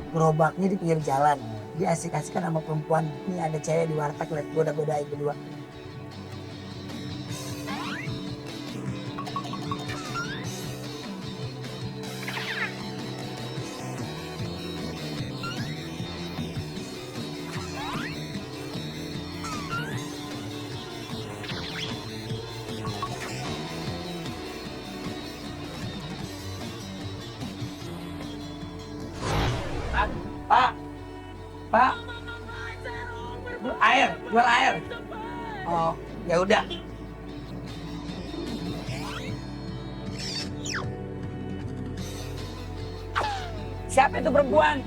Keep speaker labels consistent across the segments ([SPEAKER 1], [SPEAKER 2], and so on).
[SPEAKER 1] gerobaknya di pinggir jalan. Dia asik-asikan sama perempuan. Ini ada cewek di warteg, liat goda-godain berdua. Pak, Pak, air, jual air. Oh, ya udah. Siapa itu perempuan?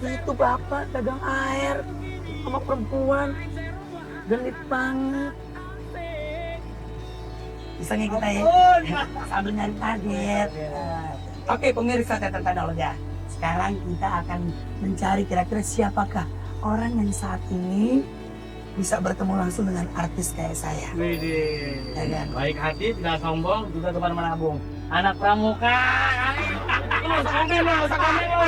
[SPEAKER 1] Itu bapak dagang air sama perempuan, genit banget. Isengnya kita ya, sambil nyari target. Oke pemirsa Teknonologi, sekarang kita akan mencari kira-kira siapakah orang yang saat ini bisa bertemu langsung dengan artis kayak saya.
[SPEAKER 2] Widih.
[SPEAKER 1] Ya kan?
[SPEAKER 2] Baik hati, tidak sombong, juga depan menabung. Anak pramuka. Lu usah komen lu, usah komen lu.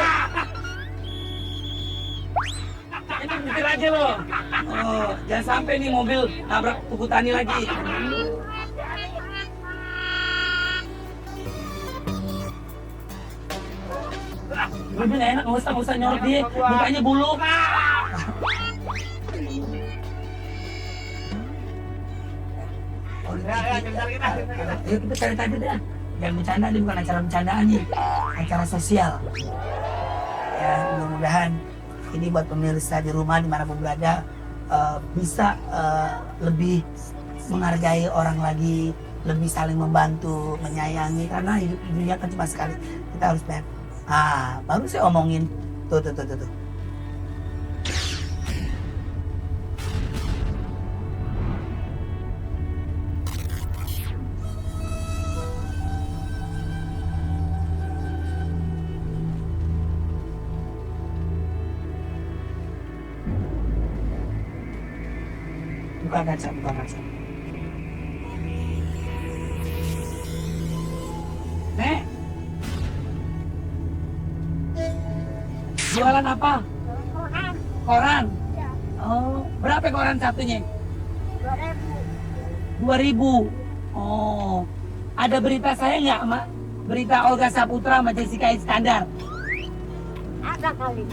[SPEAKER 2] Ini bukti aja lo.
[SPEAKER 1] Oh, jangan sampai nih mobil nabrak tuku tani lagi. Lebih gak enak, nggak usah nyorot dia, mukanya bulu.
[SPEAKER 2] Ya, bentar kita.
[SPEAKER 1] Ayo kita cari tadi dah. Jangan bercanda, ini bukan acara bercandaan nih, acara sosial. Ya, mudah-mudahan ini buat pemirsa di rumah dimanapun berada bisa lebih menghargai orang lagi, lebih saling membantu, menyayangi karena hidup di dunia kan cuma sekali. Kita harus bayar. Ah, baru saya omongin tuh. Buka kaca. Nek, jualan apa? Koran. Oh, berapa koran satunya? 2.000. Oh, ada berita saya nggak, Mak? Berita Olga Saputra sama Jessica Iskandar?
[SPEAKER 3] Ada kali.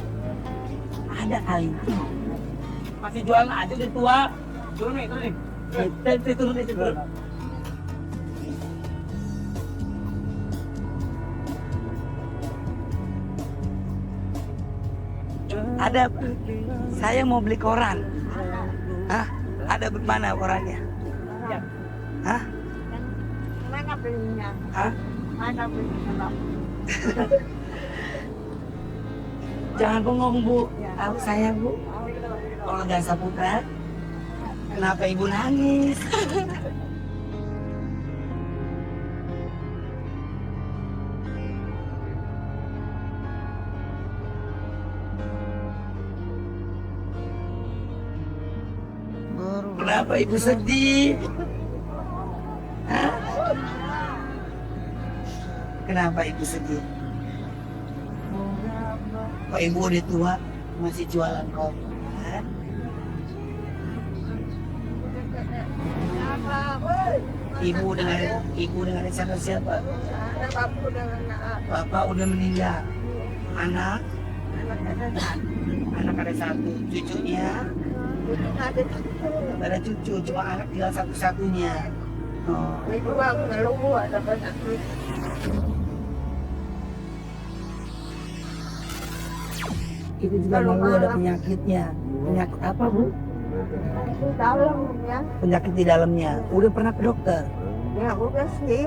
[SPEAKER 1] Ada kali. Masih jualan aja udah tua.
[SPEAKER 2] Turun nih.
[SPEAKER 1] Turun. Ada, saya mau beli koran. Hah? Ada mana korannya?
[SPEAKER 3] Ya.
[SPEAKER 1] Hah?
[SPEAKER 3] Mana belinya?
[SPEAKER 1] Hah?
[SPEAKER 3] Mana belinya?
[SPEAKER 1] Jangan bengong Bu, tahu saya Bu. Olga Saputra. Kenapa Ibu nangis? Kenapa Ibu sedih? Hah? Kenapa Ibu sedih? Kok Ibu udah tua masih jualan koran? Ibu dengan siapa? Bapak udah meninggal. Anak ada satu, cucunya ada cucu, cuma anak tinggal satu-satunya. Oh.
[SPEAKER 3] Ibu aku ngeluh ada banyak duit.
[SPEAKER 1] Itu juga nunggu ada penyakitnya. Penyakit apa Bu?
[SPEAKER 3] Itu dalam ya.
[SPEAKER 1] Penyakit di dalamnya. Udah pernah ke dokter?
[SPEAKER 3] Ya udah sih.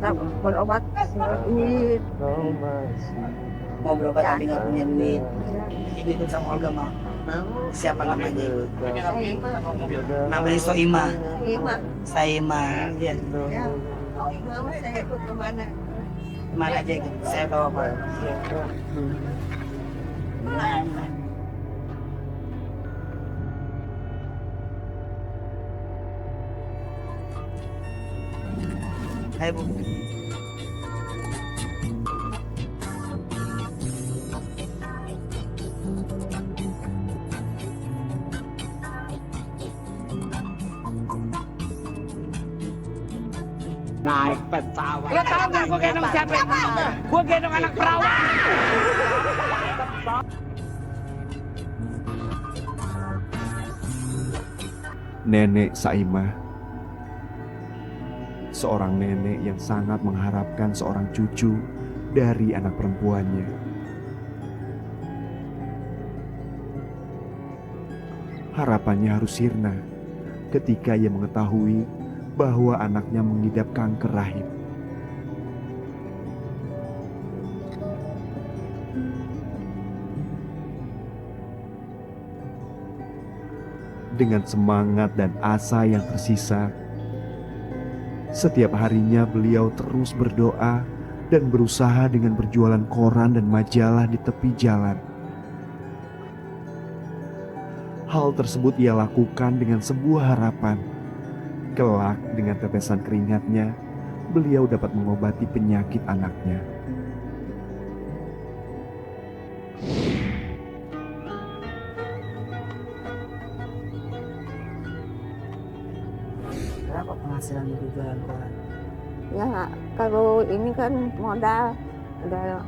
[SPEAKER 3] Dapat berobat duit.
[SPEAKER 1] Mau berobat tapi nggak punya duit. Ibu ikut sama Olga mau. Siapa namanya? Namanya Soima.
[SPEAKER 3] Lima.
[SPEAKER 1] Saima. Ya.
[SPEAKER 3] Ya. Mama saya ikut kemana?
[SPEAKER 1] Kemana aja ikut? Saya bawa apa? Ayo Bu.
[SPEAKER 2] Naik pesawat. Lo tau gak gue gendong siapa? Gue gendong anak perawan.
[SPEAKER 4] Nenek Saimah, seorang nenek yang sangat mengharapkan seorang cucu dari anak perempuannya. Harapannya harus sirna ketika ia mengetahui bahwa anaknya mengidap kanker rahim. Dengan semangat dan asa yang tersisa, setiap harinya beliau terus berdoa dan berusaha dengan berjualan koran dan majalah di tepi jalan. Hal tersebut ia lakukan dengan sebuah harapan. Kelak dengan tetesan keringatnya, beliau dapat mengobati penyakit anaknya.
[SPEAKER 1] Berapa penghasilan Ibu jualan koran?
[SPEAKER 3] Ya kalau ini kan modal udah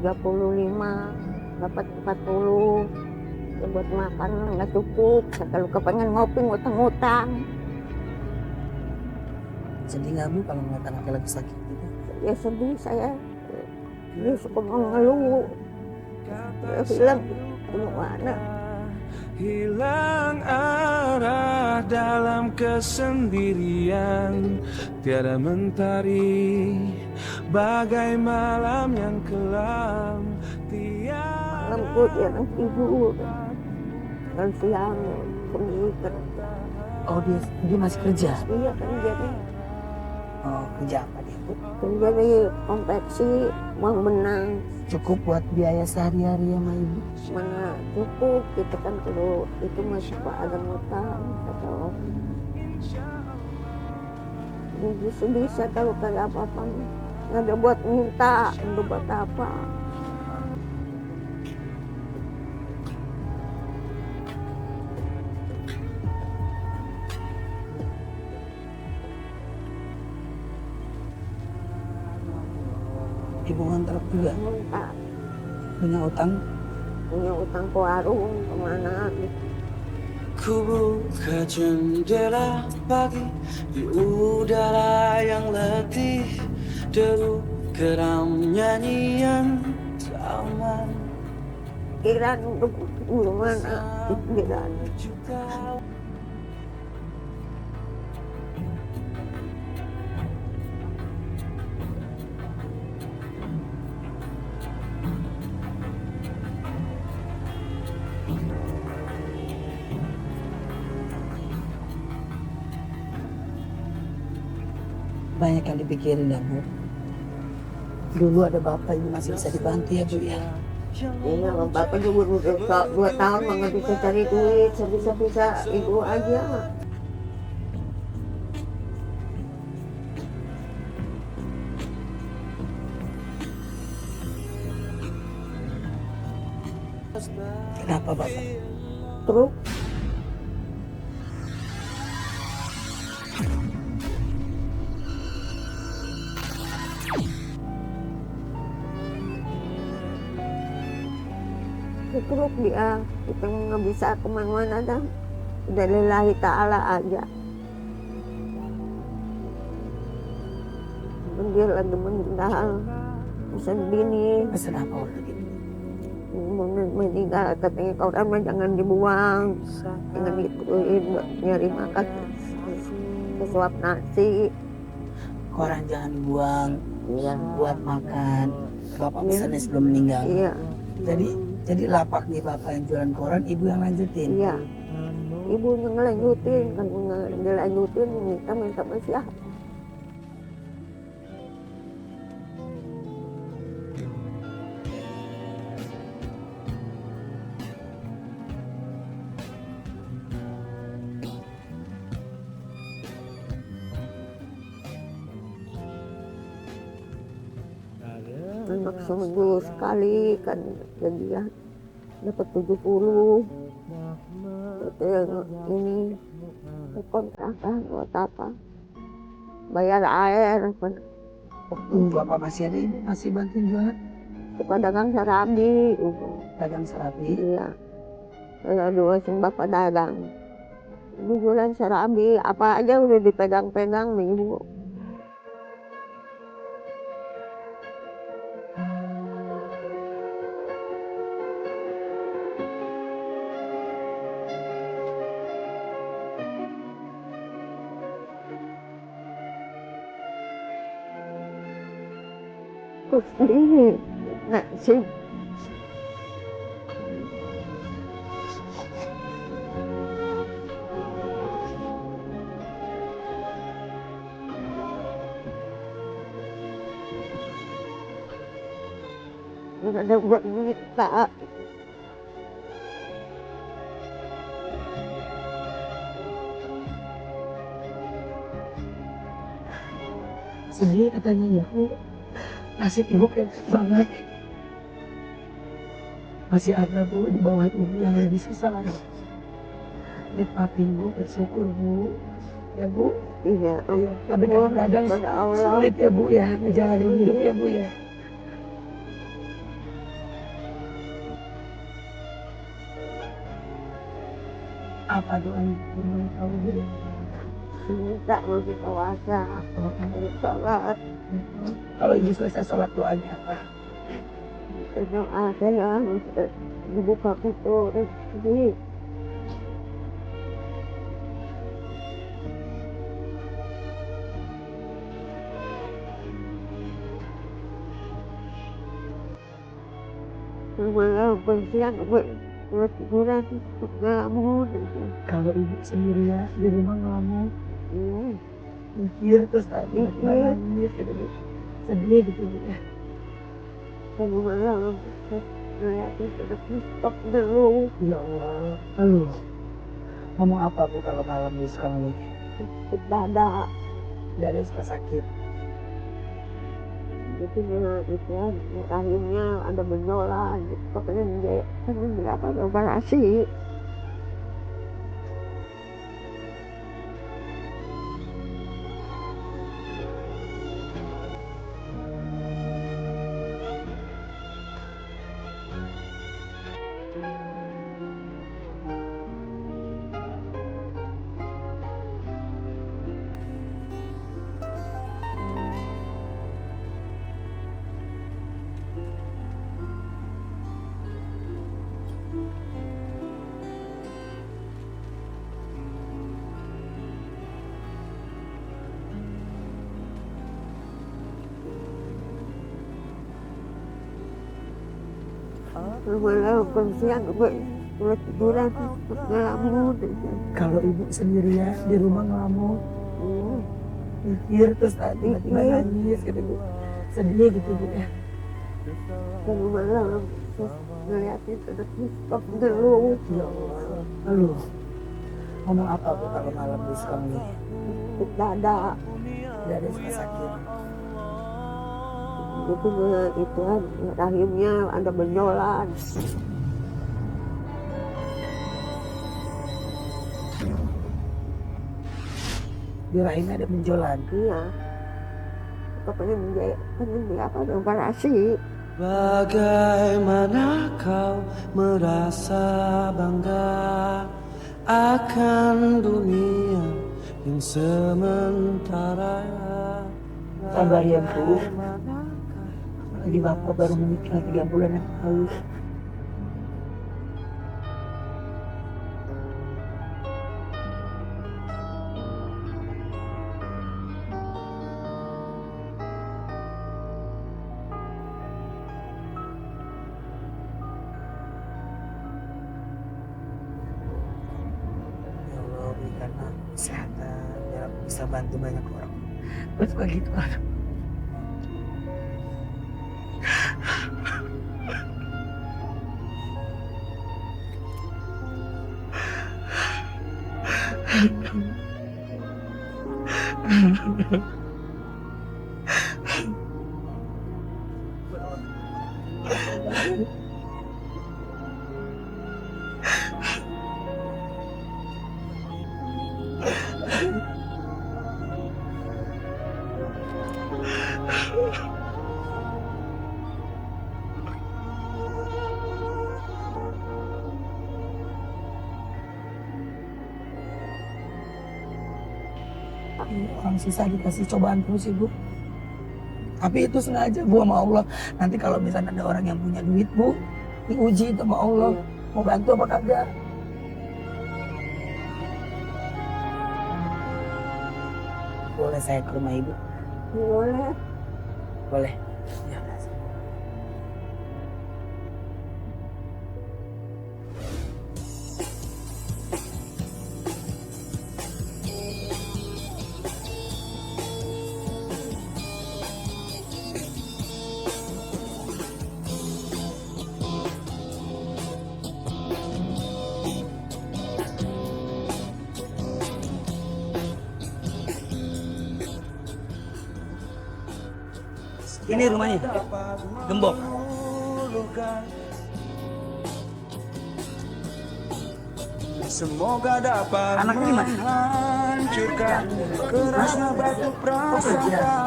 [SPEAKER 3] 35, dapat 40. Ya, buat makan nggak cukup. Kalau kepengen ngopi ngutang-ngutang.
[SPEAKER 1] Sedih nggak Bu kalau ngeliat anaknya lagi sakit gitu?
[SPEAKER 3] Ya sedih saya. Dia suka mengeluh. Dia bilang gimana?
[SPEAKER 5] Hilang arah dalam kesendirian, tiada mentari, bagai malam yang kelam.
[SPEAKER 3] Malam gue jarang tidur. Dan siang sendiri kerja.
[SPEAKER 1] Oh dia masih kerja?
[SPEAKER 3] Iya kan jadi
[SPEAKER 1] Oh kerja apa dia Bu?
[SPEAKER 3] kerja di konveksi uang benang.
[SPEAKER 1] Cukup buat biaya sehari-hari sama Ibu?
[SPEAKER 3] Mana cukup kita kan kalau itu masih ada ngutang kata orang. Sedih saya tahu kagak apa-apa, nggak ada buat minta, nggak buat apa.
[SPEAKER 1] Ibu ngontrak juga?
[SPEAKER 3] Minta
[SPEAKER 1] Punya utang?
[SPEAKER 3] punya utang ke warung kemana gitu.
[SPEAKER 5] Ku buka jendela pagi di udara yang letih, deru geram nyanyian taman.
[SPEAKER 3] Pikiran untuk gimana pikiran.
[SPEAKER 1] Banyak yang dipikirin ya Bu. Dulu ada bapak Ibu masih bisa dibantu ya Bu ya.
[SPEAKER 3] Iya, bapak juga udah 2 tahun nggak bisa cari duit, sebisa-bisa ibu aja.
[SPEAKER 1] Kenapa bapak?
[SPEAKER 3] Terus terus dia kita nggak bisa kemana-mana dah, udah lillahi ta'ala aja. Dia lagi meninggal pesan bini
[SPEAKER 1] Pesan apa waktu itu?
[SPEAKER 3] meninggal, katanya koran mah jangan dibuang, jangan dituin buat nyari makan sesuap nasi.
[SPEAKER 1] Koran jangan dibuang,
[SPEAKER 3] Iya,
[SPEAKER 1] buat makan. Bapak
[SPEAKER 3] Iya.
[SPEAKER 1] pesannya sebelum meninggal.
[SPEAKER 3] iya,
[SPEAKER 1] Jadi lapak nih bapak yang jualan koran, ibu yang lanjutin.
[SPEAKER 3] iya. Ibu ngelanjutin, kan ngelanjutin minta masih. seminggu sekali kan jadi ya dapat 70. Itu yang ini kontrakan buat apa? Bayar air.
[SPEAKER 1] Waktu Bapak masih ada, Ibu masih bantuin jualan?
[SPEAKER 3] Suka dagang serabi.
[SPEAKER 1] Dagang serabi?
[SPEAKER 3] Iya. Saya dua bapak dagang. Ibu jualan serabi, apa aja udah dipegang-pegang nih Ibu. Terus ini, nah sih. Nggak ada buat minta.
[SPEAKER 1] Sedih katanya Ibu, nasib Ibu kayak banget. Masih ada Bu di bawah Ibu yang lebih susah. Lihat papi Ibu bersyukur Bu. Ya Bu.
[SPEAKER 3] Iya,
[SPEAKER 1] Tapi kadang-kadang
[SPEAKER 3] pada Allah.
[SPEAKER 1] sulit ya Bu ya, ngejalanin hidup ya Bu ya. Apa doa Ibu mau tahu Bu?
[SPEAKER 3] Minta masih puasa, sholat.
[SPEAKER 1] Kalau Ibu selesai sholat doanya apa?
[SPEAKER 3] Doa saya dibuka pintu rezeki. Malam bersiang bertiduran ngelamun.
[SPEAKER 1] Kalau Ibu sendiri ya di rumah ngelamun, mikir terus tadi nangis gitu Bu. Sedih gitu Bu ya.
[SPEAKER 3] Kalau malam ngeliatin sudah stop dulu.
[SPEAKER 1] Ya Allah, aduh. Ngomong apa Bu kalau malam ini suka nangis?
[SPEAKER 3] Dada.
[SPEAKER 1] Dada suka sakit.
[SPEAKER 3] Itu ya, rahimnya ada benjolan. Pokoknya dia berapa operasi. Malam bersiang bertiduran ngelamun.
[SPEAKER 1] Kalau Ibu sendiri ya di rumah ngelamun, mikir terus tadi tiba-tiba nangis gitu Bu. Sedih gitu Bu ya.
[SPEAKER 3] Kalau malam ngeliatin sudah stop dulu.
[SPEAKER 1] Ya Allah, aduh. Ngomong apa Bu kalau malam ini suka nangis?
[SPEAKER 3] Dada.
[SPEAKER 1] Dada suka sakit.
[SPEAKER 3] Itu rahimnya ada benjolan.
[SPEAKER 1] Di rahimnya ada benjolan.
[SPEAKER 3] Iya. Pokoknya dia apa ada operasi.
[SPEAKER 5] Bagaimana kau merasa bangga akan dunia yang sementara?
[SPEAKER 1] Sabar ya Bu. Apalagi Bapak baru menikah 3 bulan yang lalu. Ya Allah, berikanlah kesehatan biar aku bisa bantu banyak orang. Terus begitu kan. Orang susah dikasih cobaan terus ibu. Tapi itu sengaja bu sama Allah. Nanti kalau misalnya ada orang yang punya duit bu, diuji sama Allah. Mau bantu apa kagak? Boleh saya ke rumah ibu?
[SPEAKER 3] Boleh.
[SPEAKER 1] Boleh. Ya. Ini rumahnya, gembok.
[SPEAKER 5] Semoga dapat
[SPEAKER 1] Anaknya di mana?
[SPEAKER 5] menghancurkan kerasnya batu prasangka.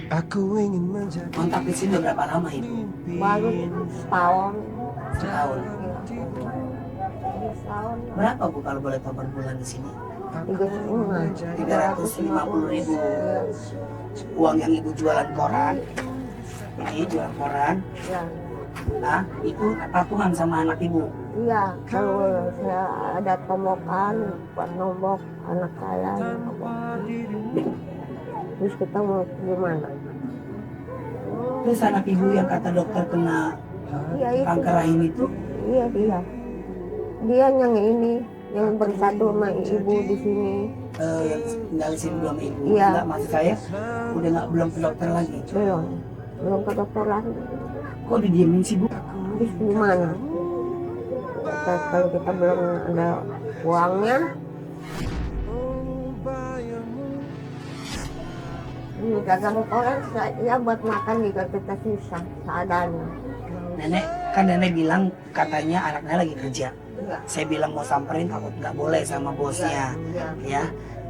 [SPEAKER 5] Aku ingin menjadi
[SPEAKER 1] Kontrak di sini berapa lama ibu?
[SPEAKER 3] Baru setahun.
[SPEAKER 1] Setahun.
[SPEAKER 3] Setahun.
[SPEAKER 1] Berapa bu kalau boleh tahu per bulan di sini?
[SPEAKER 3] 35.
[SPEAKER 1] 350.000. Uang yang ibu jualan koran, ini jualan koran.
[SPEAKER 3] Ya.
[SPEAKER 1] Nah, itu patungan sama anak ibu.
[SPEAKER 3] Iya, kalau saya ada tombokan buat nombok anak saya. Terus kita mau gimana?
[SPEAKER 1] Terus anak ibu yang kata dokter kena
[SPEAKER 3] Iya itu.
[SPEAKER 1] kanker rahim itu,
[SPEAKER 3] Iya dia. Dia yang ini, yang bersatu sama ibu di sini.
[SPEAKER 1] yang tinggal di sini belum ibu.
[SPEAKER 3] Iya.
[SPEAKER 1] Enggak, maksud saya udah nggak belum ke dokter lagi.
[SPEAKER 3] Belum ke dokter lagi.
[SPEAKER 1] Kok didiemin sih bu?
[SPEAKER 3] Terus gimana? Kalau kita belum ada uangnya, ini dagang koran ya buat makan juga kita susah seadanya.
[SPEAKER 1] Nenek bilang katanya anaknya lagi kerja.
[SPEAKER 3] Iya.
[SPEAKER 1] Saya bilang mau samperin takut nggak boleh sama bosnya,
[SPEAKER 3] Iya.
[SPEAKER 1] ya.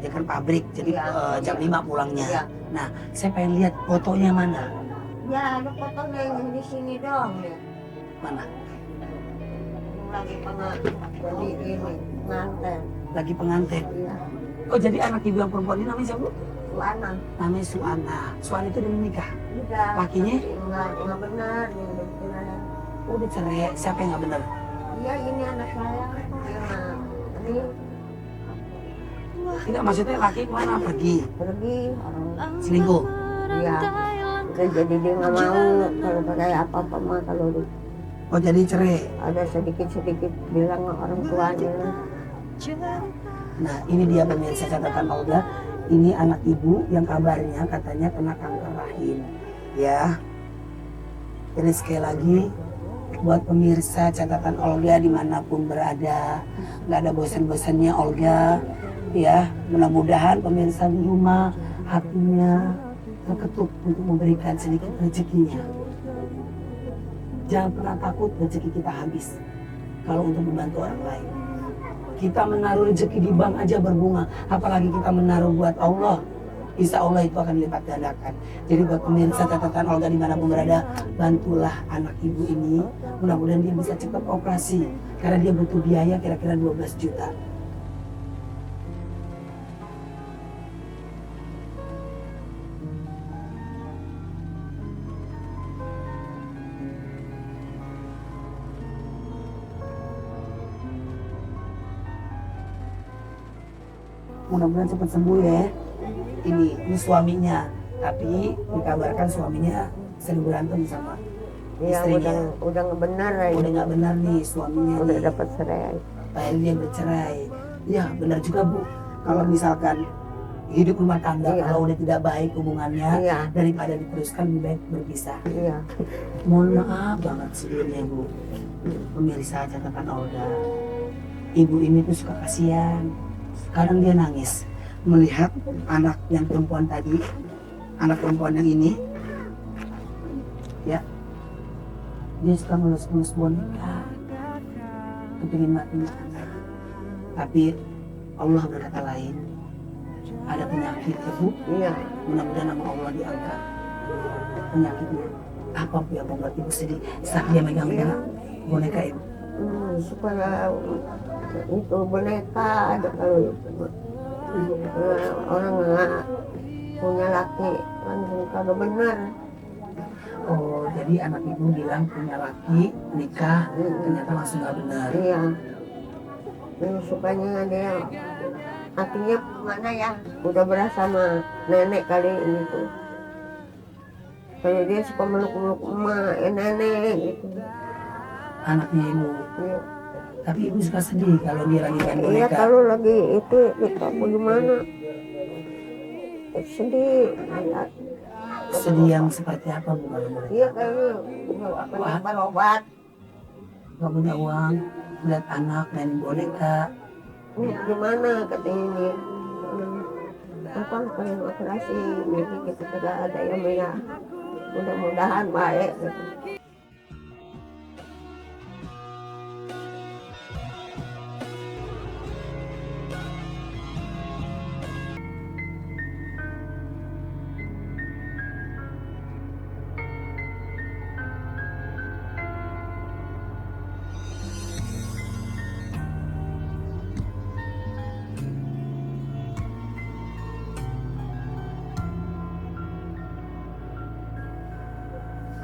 [SPEAKER 1] Dia kan pabrik, jadi
[SPEAKER 3] Iya.
[SPEAKER 1] jam 5 pulangnya.
[SPEAKER 3] Iya.
[SPEAKER 1] Nah, saya pengen lihat fotonya mana.
[SPEAKER 3] Ya ada fotonya yang di sini doang ya.
[SPEAKER 1] Mana?
[SPEAKER 3] Lagi jadi ini nganten.
[SPEAKER 1] Lagi pengantin.
[SPEAKER 3] Iya.
[SPEAKER 1] Oh, jadi anak ibu yang perempuan ini namanya siapa?
[SPEAKER 3] Suana.
[SPEAKER 1] Namanya Suana. Suana itu udah menikah.
[SPEAKER 3] Udah.
[SPEAKER 1] Lakinya?
[SPEAKER 3] Nggak benar.
[SPEAKER 1] Udah cerai. Siapa yang nggak benar?
[SPEAKER 3] Iya ini anak saya. Ini
[SPEAKER 1] Tidak, maksudnya laki kemana? Pergi.
[SPEAKER 3] pergi.
[SPEAKER 1] Selingkuh.
[SPEAKER 3] Iya. Udah jadi dia nggak mau kalau pakai apa-apa mah kalau
[SPEAKER 1] Oh, jadi cerai.
[SPEAKER 3] ada sedikit-sedikit bilang orang tuanya.
[SPEAKER 1] Nah, ini dia pemirsa catatan Olga. Ini anak ibu yang kabarnya katanya kena kanker rahim. Ya. Jadi sekali lagi buat pemirsa catatan Olga dimanapun berada, nggak ada bosan-bosannya Olga. Ya, mudah-mudahan pemirsa di rumah hatinya terketuk untuk memberikan sedikit rezekinya. Jangan pernah takut rezeki kita habis kalau untuk membantu orang lain. Kita menaruh rezeki di bank aja berbunga, apalagi kita menaruh buat Allah. Insya Allah itu akan lipat gandakan. Jadi buat pemirsa catatan Olga dimanapun berada, bantulah anak ibu ini. Mudah-mudahan dia bisa cepat operasi, karena dia butuh biaya kira-kira 12 juta. Mudah-mudahan cepat sembuh ya. Ini suaminya, tapi dikabarkan suaminya sering berantem sama
[SPEAKER 3] Iya
[SPEAKER 1] istrinya.
[SPEAKER 3] udah nggak benar ya.
[SPEAKER 1] Udah nggak benar nih suaminya.
[SPEAKER 3] Udah
[SPEAKER 1] nih.
[SPEAKER 3] dapat cerai.
[SPEAKER 1] Akhirnya dia bercerai. Ya benar juga bu. Kalau misalkan hidup rumah tangga
[SPEAKER 3] Iya.
[SPEAKER 1] kalau udah tidak baik hubungannya,
[SPEAKER 3] Iya.
[SPEAKER 1] daripada diteruskan lebih baik berpisah.
[SPEAKER 3] Iya.
[SPEAKER 1] Mohon maaf banget sebelumnya bu. Pemirsa catatan Olga, ibu ini tuh suka kasihan. Kadang dia nangis melihat anak yang perempuan tadi, anak perempuan yang ini ya. Dia suka ngelus-ngelus boneka, kepingin mati. Tapi Allah berkata lain. Ada penyakit ya Bu,
[SPEAKER 3] Iya.
[SPEAKER 1] mudah-mudahan nama Allah diangkat penyakitnya. Apa Bu yang membuat Ibu sedih saat dia megang boneka itu?
[SPEAKER 3] Supaya itu boneka ada kalau orang nggak punya laki langsung kagak benar.
[SPEAKER 1] Oh, jadi anak Ibu bilang punya laki, nikah, ternyata langsung gak benar.
[SPEAKER 3] Iya. Yang sukanya dia hatinya mana ya? Udah berasa sama nenek kali ini tuh. Kalau dia suka meluk-meluk emak, nenek gitu.
[SPEAKER 1] Anaknya Ibu.
[SPEAKER 3] Iya.
[SPEAKER 1] Tapi Ibu suka sedih kalau dia lagi main
[SPEAKER 3] Iya,
[SPEAKER 1] boneka.
[SPEAKER 3] kalau lagi itu kita bagaimana? Sedih. Lihat.
[SPEAKER 1] Sedih yang seperti apa Bu kalau boleh?
[SPEAKER 3] Iya kayaknya berobat.
[SPEAKER 1] Gak punya uang, lihat anak main boneka.
[SPEAKER 3] Gimana katanya ini? Apa pengen operasi jadi kita tidak ada yang ya. Mudah-mudahan baik. Gitu.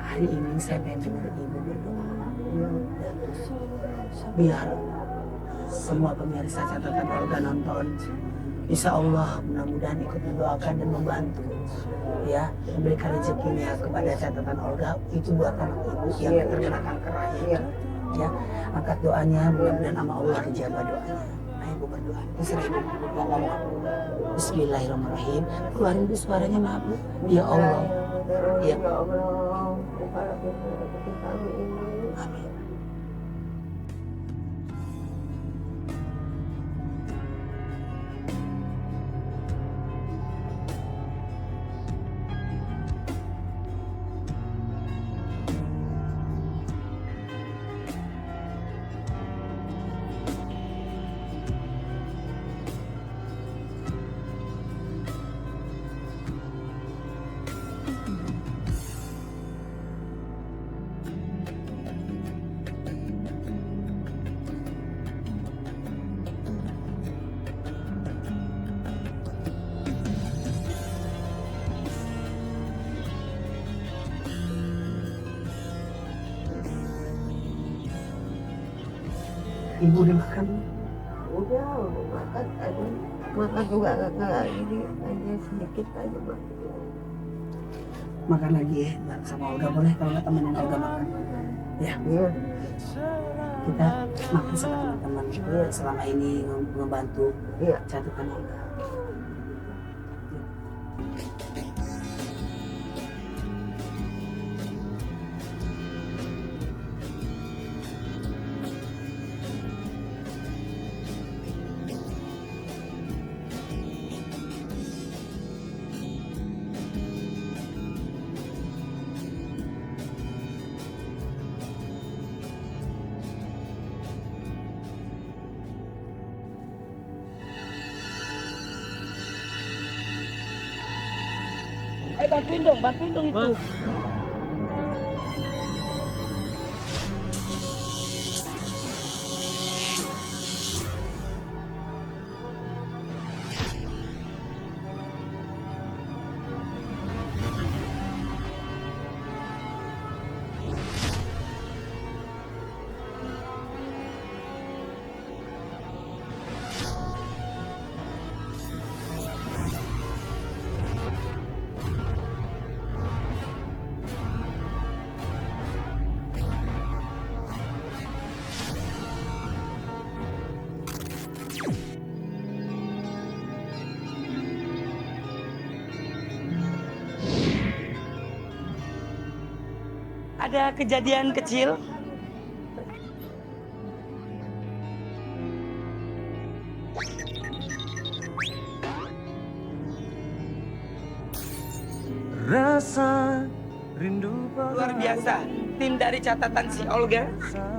[SPEAKER 1] Hari ini saya pengen dengar Ibu berdoa. Biar semua pemirsa catatan Olga nonton, insya Allah mudah-mudahan ikut mendoakan dan membantu, ya, memberikan rezekinya kepada catatan Olga itu buat anak Ibu yang terkena kanker rahim. Ya, angkat doanya, mudah-mudahan sama Allah dijabah doanya. Ayo Ibu berdoa. Terserah Ibu mau ngomong. Bismillahirrahmanirrahim. Keluarin Bu suaranya maaf Bu. Ya Allah. Ya.
[SPEAKER 3] Ya Allah, bukalah pintu rezeki kami ini.
[SPEAKER 1] Amin. Ibu udah makan?
[SPEAKER 3] Udah makan aja. Makan juga kagak ini aja sedikit aja makan.
[SPEAKER 1] Makan lagi ya, bareng sama Olga boleh kalau nggak temenin Olga makan. Ya,
[SPEAKER 3] Iya.
[SPEAKER 1] kita makan sama teman-teman selama ini ngebantu
[SPEAKER 3] Iya.
[SPEAKER 1] catatan Olga. Bantuin dong itu. Ada kejadian kecil.
[SPEAKER 5] Rasa rindu
[SPEAKER 1] luar biasa. Tim dari catatan si Olga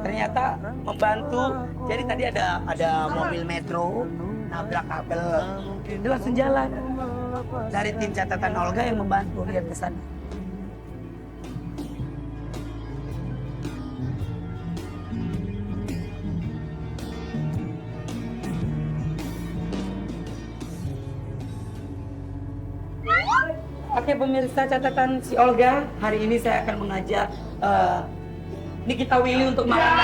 [SPEAKER 1] ternyata membantu. Jadi tadi ada mobil metro nabrak kabel, dia langsung jalan. Dari tim catatan Olga yang membantu, lihat ke sana. Oke pemirsa catatan si Olga, hari ini saya akan mengajak Nikita Willy untuk makan.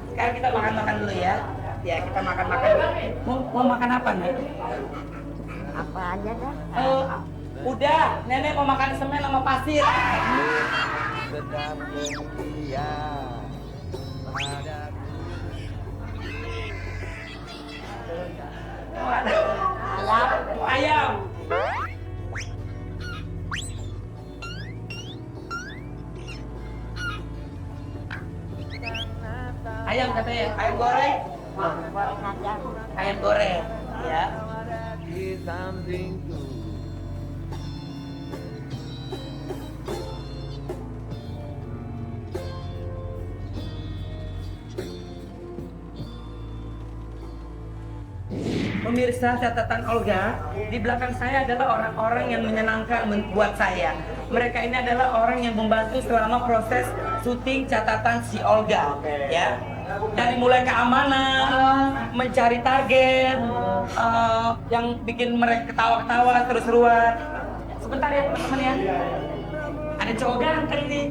[SPEAKER 1] Sekarang kita makan-makan dulu ya. Ya kita makan-makan dulu. Mau makan apa nih?
[SPEAKER 3] Apa aja dah.
[SPEAKER 1] Udah, nenek mau makan semen sama pasir.
[SPEAKER 5] Sedang mulia padaku.
[SPEAKER 1] Ayam. Ayam katanya, ayam goreng.
[SPEAKER 3] Goreng aja.
[SPEAKER 1] Ayam goreng, ya.
[SPEAKER 5] Di sampingku.
[SPEAKER 1] Pemirsa catatan Olga, di belakang saya adalah orang-orang yang menyenangkan buat saya. Mereka ini adalah orang yang membantu selama proses syuting catatan si Olga, ya. Dari mulai keamanan, mencari target, yang bikin mereka ketawa-ketawa terus-terusan. Sebentar ya teman-teman ya. Ada cowok ganteng nih.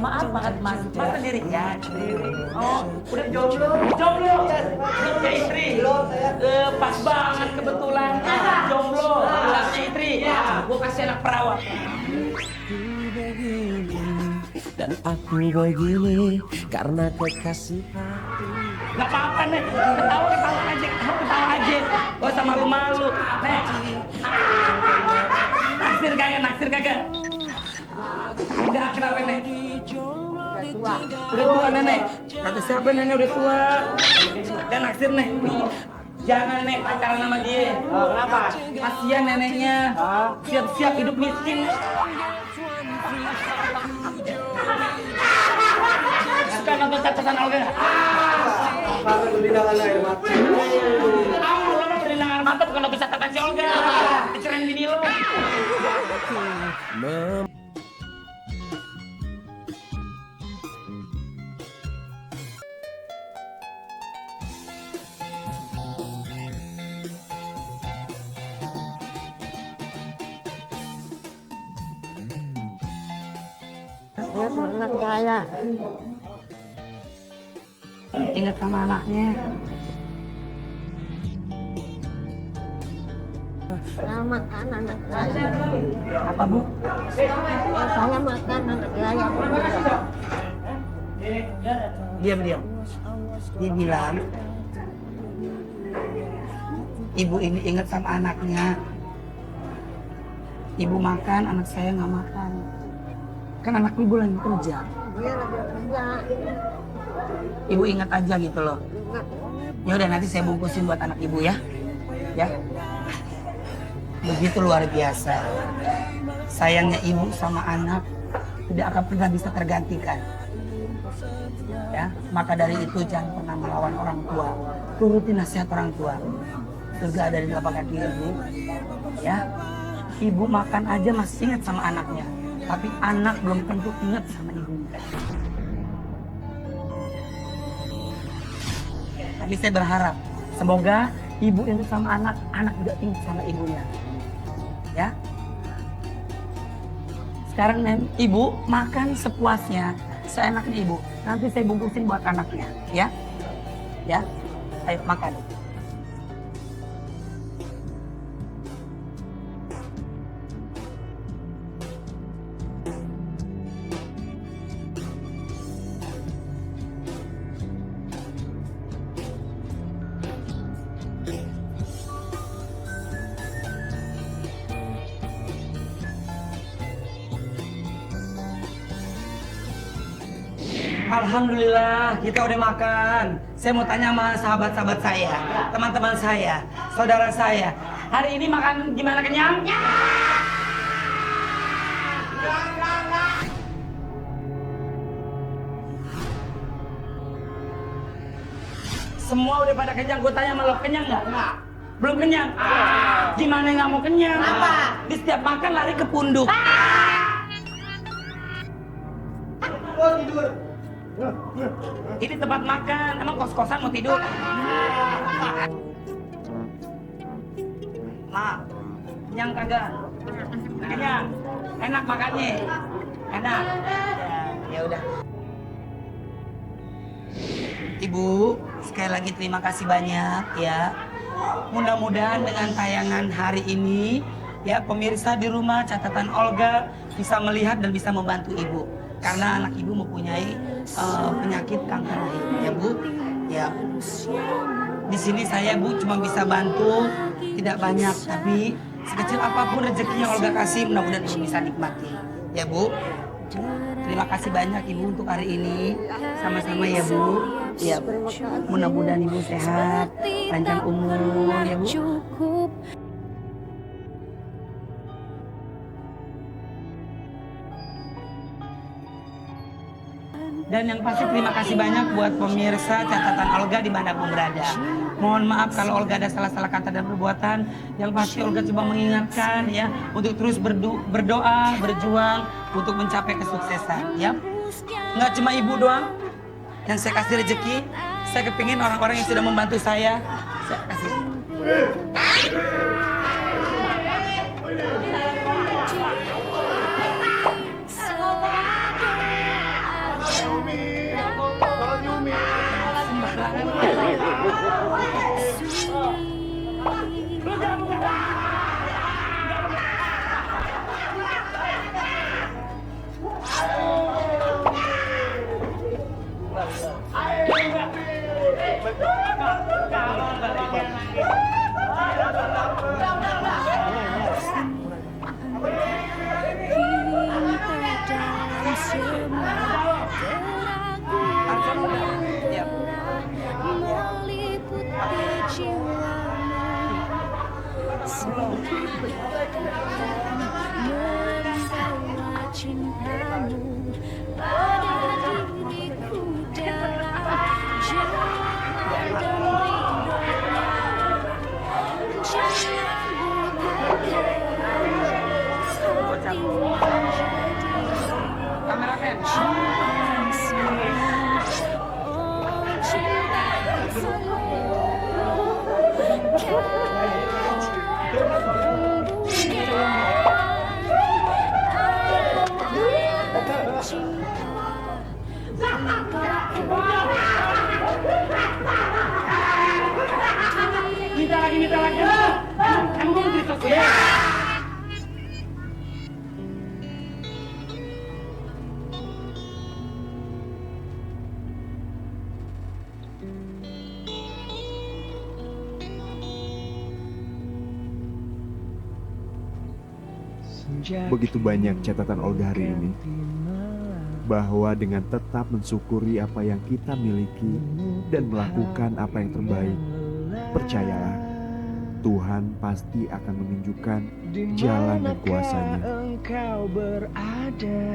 [SPEAKER 1] Maaf banget mas sendirian. Oh, udah jomblo? Jomblo, belum punya istri. Pas banget kebetulan jomblo, belum punya istri. Gue kasih anak perawat.
[SPEAKER 5] Dan aku begini karena kekasih hati.
[SPEAKER 1] Gak apa-apa nih, ketawa aja, kamu ketawa aja. Gak usah malu-malu. Nek, naksir kagak. Udah kenapa nek? Udah tua nenek. Kata siapa nenek udah tua? Dan naksir nek. Jangan nek pacaran sama dia.
[SPEAKER 2] Kenapa?
[SPEAKER 1] Kasian neneknya. Siap-siap hidup miskin. Suka nonton catatan Olga?
[SPEAKER 2] Karena berindangan air mata.
[SPEAKER 1] Kamu lo mah berindangan air mata bukan nonton catatan si Olga. Dicerain bini lo.
[SPEAKER 3] Ya anak saya.
[SPEAKER 1] Ingat sama anaknya.
[SPEAKER 3] Saya makan anak saya.
[SPEAKER 1] Apa bu?
[SPEAKER 3] Saya makan anak saya.
[SPEAKER 1] Diam. Dia bilang, ibu ini ingat sama anaknya. Ibu makan, anak saya nggak makan. Kan anak ibu lagi kerja.
[SPEAKER 3] Dia lagi kerja.
[SPEAKER 1] Ibu ingat aja gitu loh.
[SPEAKER 3] Ingat.
[SPEAKER 1] Ya udah nanti saya bungkusin buat anak ibu ya. Ya. Begitu luar biasa. Sayangnya ibu sama anak tidak akan pernah bisa tergantikan. Ya, maka dari itu jangan pernah melawan orang tua. Turuti nasihat orang tua. Surga ada di telapak kaki ibu. Ya. Ibu makan aja masih ingat sama anaknya. Tapi anak belum tentu ingat sama ibunya. Tapi saya berharap semoga ibu ingat sama anak, anak juga ingat sama ibunya. Ya. Sekarang ibu makan sepuasnya, seenaknya ibu. Nanti saya bungkusin buat anaknya, ya. Ya. Ayo makan. Alhamdulillah kita udah makan. Saya mau tanya sama sahabat-sahabat saya, teman-teman saya, saudara saya. Hari ini makan gimana, kenyang? Semua udah pada kenyang. Gue tanya sama lo, kenyang nggak? Belum kenyang? Gimana nggak mau kenyang? Apa? Di setiap makan lari ke punduk. Oh, tidur. Ini tempat makan, emang kos-kosan mau tidur? Nah, kenyang kagak? Kenyang, enak makannya, enak. Ya udah. Ibu, sekali lagi terima kasih banyak ya. Mudah-mudahan dengan tayangan hari ini, ya pemirsa di rumah catatan Olga bisa melihat dan bisa membantu ibu. Karena anak ibu mempunyai penyakit kanker rahim, ya Bu. Ya, di sini saya Bu cuma bisa bantu, tidak banyak, tapi sekecil apapun rezeki yang Olga kasih, mudah-mudahan ibu bisa nikmati, ya Bu. Terima kasih banyak ibu untuk hari ini, sama-sama ya Bu. Ya, mudah-mudahan ibu sehat, panjang umur ya Bu. Dan yang pasti terima kasih banyak buat pemirsa catatan Olga dimanapun berada. Mohon maaf kalau Olga ada salah-salah kata dan perbuatan. Yang pasti Olga coba mengingatkan ya untuk terus berdoa, berjuang untuk mencapai kesuksesan. Ya, nggak cuma ibu doang yang saya kasih rezeki. Saya kepingin orang-orang yang sudah membantu saya kasih. Minta lagi. Kamu belum cerita ya?
[SPEAKER 4] Begitu banyak catatan Olga hari ini, bahwa dengan tetap mensyukuri apa yang kita miliki dan melakukan apa yang terbaik, percayalah, Tuhan pasti akan menunjukkan jalan dan kuasanya.
[SPEAKER 5] Engkau berada.